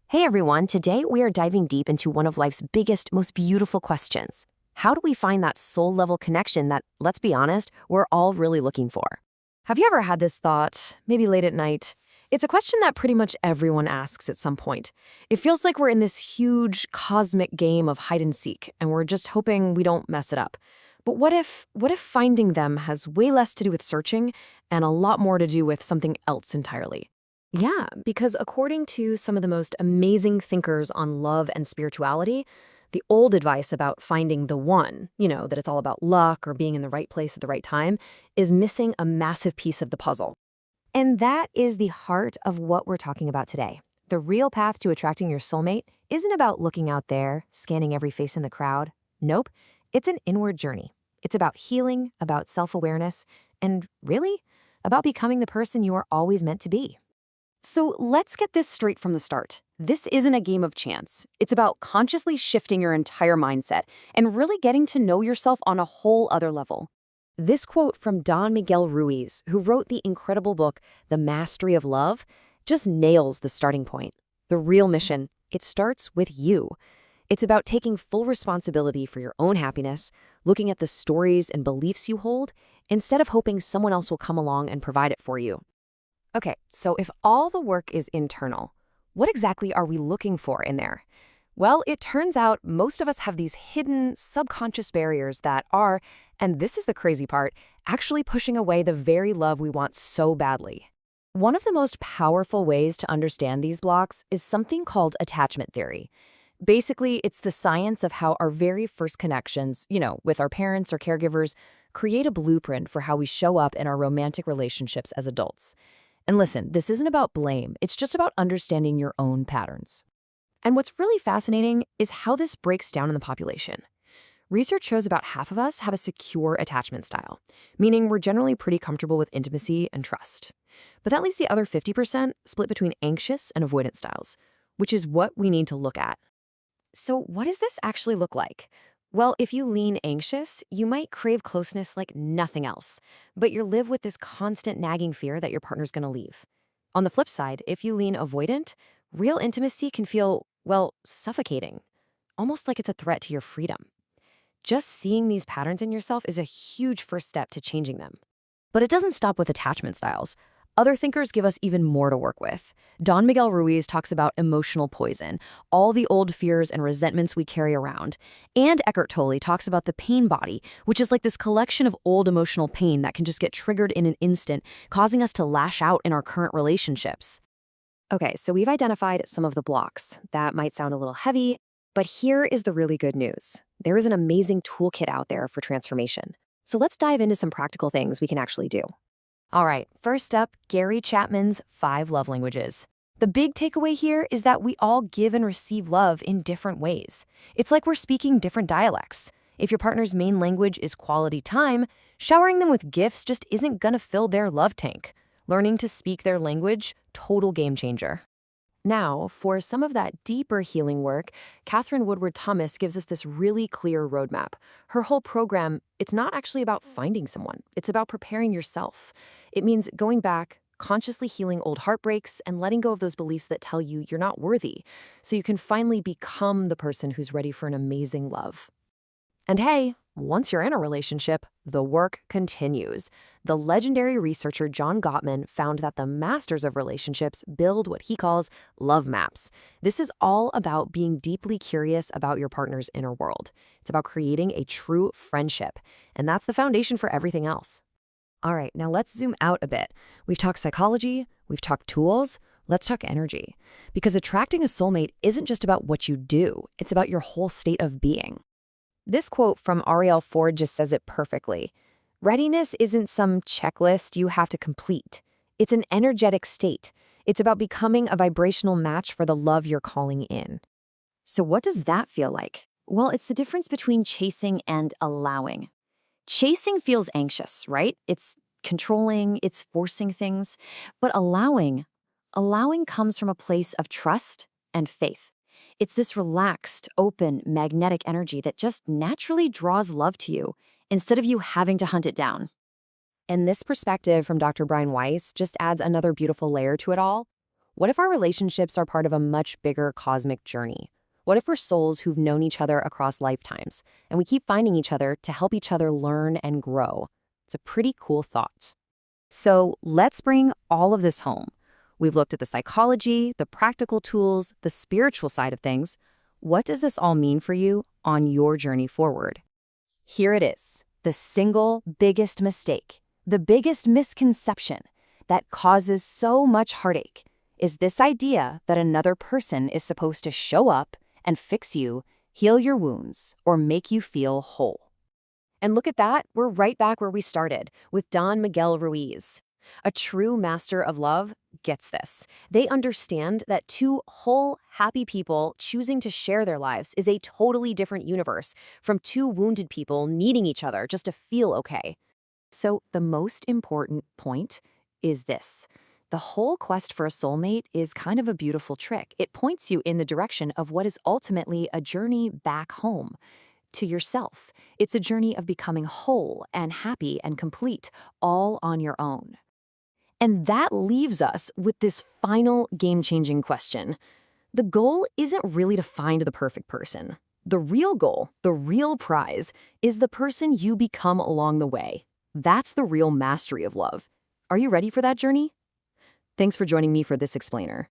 Hey everyone, today we are diving deep into one of life's biggest, most beautiful questions. How do we find that soul level connection that, let's be honest, we're all really looking for? Have you ever had this thought, maybe late at night? It's a question that pretty much everyone asks at some point. It feels like we're in this huge cosmic game of hide and seek, and we're just hoping we don't mess it up. But what if finding them has way less to do with searching and a lot more to do with something else entirely? Yeah, because according to some of the most amazing thinkers on love and spirituality, the old advice about finding the one, that it's all about luck or being in the right place at the right time, is missing a massive piece of the puzzle. And that is the heart of what we're talking about today. The real path to attracting your soulmate isn't about looking out there, scanning every face in the crowd. Nope, it's an inward journey. It's about healing, about self-awareness, and really, about becoming the person you are always meant to be. So let's get this straight from the start. This isn't a game of chance. It's about consciously shifting your entire mindset and really getting to know yourself on a whole other level. This quote from Don Miguel Ruiz, who wrote the incredible book, The Mastery of Love, just nails the starting point. The real mission, it starts with you. It's about taking full responsibility for your own happiness, looking at the stories and beliefs you hold, instead of hoping someone else will come along and provide it for you. Okay, so if all the work is internal, what exactly are we looking for in there? Well, it turns out most of us have these hidden, subconscious barriers that are, and this is the crazy part, actually pushing away the very love we want so badly. One of the most powerful ways to understand these blocks is something called attachment theory. Basically, it's the science of how our very first connections, with our parents or caregivers, create a blueprint for how we show up in our romantic relationships as adults. And listen, this isn't about blame, it's just about understanding your own patterns. And what's really fascinating is how this breaks down in the population. Research shows about half of us have a secure attachment style, meaning we're generally pretty comfortable with intimacy and trust. But that leaves the other 50% split between anxious and avoidant styles, which is what we need to look at. So what does this actually look like? Well, if you lean anxious, you might crave closeness like nothing else, but you live with this constant nagging fear that your partner's gonna leave. On the flip side, if you lean avoidant, real intimacy can feel, well, suffocating, almost like it's a threat to your freedom. Just seeing these patterns in yourself is a huge first step to changing them. But it doesn't stop with attachment styles. Other thinkers give us even more to work with. Don Miguel Ruiz talks about emotional poison, all the old fears and resentments we carry around. And Eckhart Tolle talks about the pain body, which is like this collection of old emotional pain that can just get triggered in an instant, causing us to lash out in our current relationships. Okay, so we've identified some of the blocks. That might sound a little heavy, but here is the really good news. There is an amazing toolkit out there for transformation. So let's dive into some practical things we can actually do. All right, first up, Gary Chapman's 5 love languages. The big takeaway here is that we all give and receive love in different ways. It's like we're speaking different dialects. If your partner's main language is quality time, showering them with gifts just isn't gonna fill their love tank. Learning to speak their language, total game changer. Now, for some of that deeper healing work, Catherine Woodward Thomas gives us this really clear roadmap. Her whole program, it's not actually about finding someone. It's about preparing yourself. It means going back, consciously healing old heartbreaks, and letting go of those beliefs that tell you you're not worthy, so you can finally become the person who's ready for an amazing love. And hey, once you're in a relationship, the work continues. The legendary researcher John Gottman found that the masters of relationships build what he calls love maps. This is all about being deeply curious about your partner's inner world. It's about creating a true friendship, and that's the foundation for everything else. All right, now let's zoom out a bit. We've talked psychology, we've talked tools, let's talk energy. Because attracting a soulmate isn't just about what you do, it's about your whole state of being. This quote from Ariel Ford just says it perfectly. Readiness isn't some checklist you have to complete. It's an energetic state. It's about becoming a vibrational match for the love you're calling in. So what does that feel like? Well, it's the difference between chasing and allowing. Chasing feels anxious, right? It's controlling, it's forcing things. But allowing comes from a place of trust and faith. It's this relaxed, open, magnetic energy that just naturally draws love to you instead of you having to hunt it down. And this perspective from Dr. Brian Weiss just adds another beautiful layer to it all. What if our relationships are part of a much bigger cosmic journey? What if we're souls who've known each other across lifetimes, and we keep finding each other to help each other learn and grow? It's a pretty cool thought. So let's bring all of this home. We've looked at the psychology, the practical tools, the spiritual side of things. What does this all mean for you on your journey forward? Here it is, the single biggest mistake, the biggest misconception that causes so much heartache is this idea that another person is supposed to show up and fix you, heal your wounds, or make you feel whole. And look at that, we're right back where we started, with Don Miguel Ruiz. A true master of love gets this. They understand that two whole, happy people choosing to share their lives is a totally different universe from two wounded people needing each other just to feel okay. So the most important point is this. The whole quest for a soulmate is kind of a beautiful trick. It points you in the direction of what is ultimately a journey back home, to yourself. It's a journey of becoming whole and happy and complete, all on your own. And that leaves us with this final game-changing question. The goal isn't really to find the perfect person. The real goal, the real prize, is the person you become along the way. That's the real mastery of love. Are you ready for that journey? Thanks for joining me for this explainer.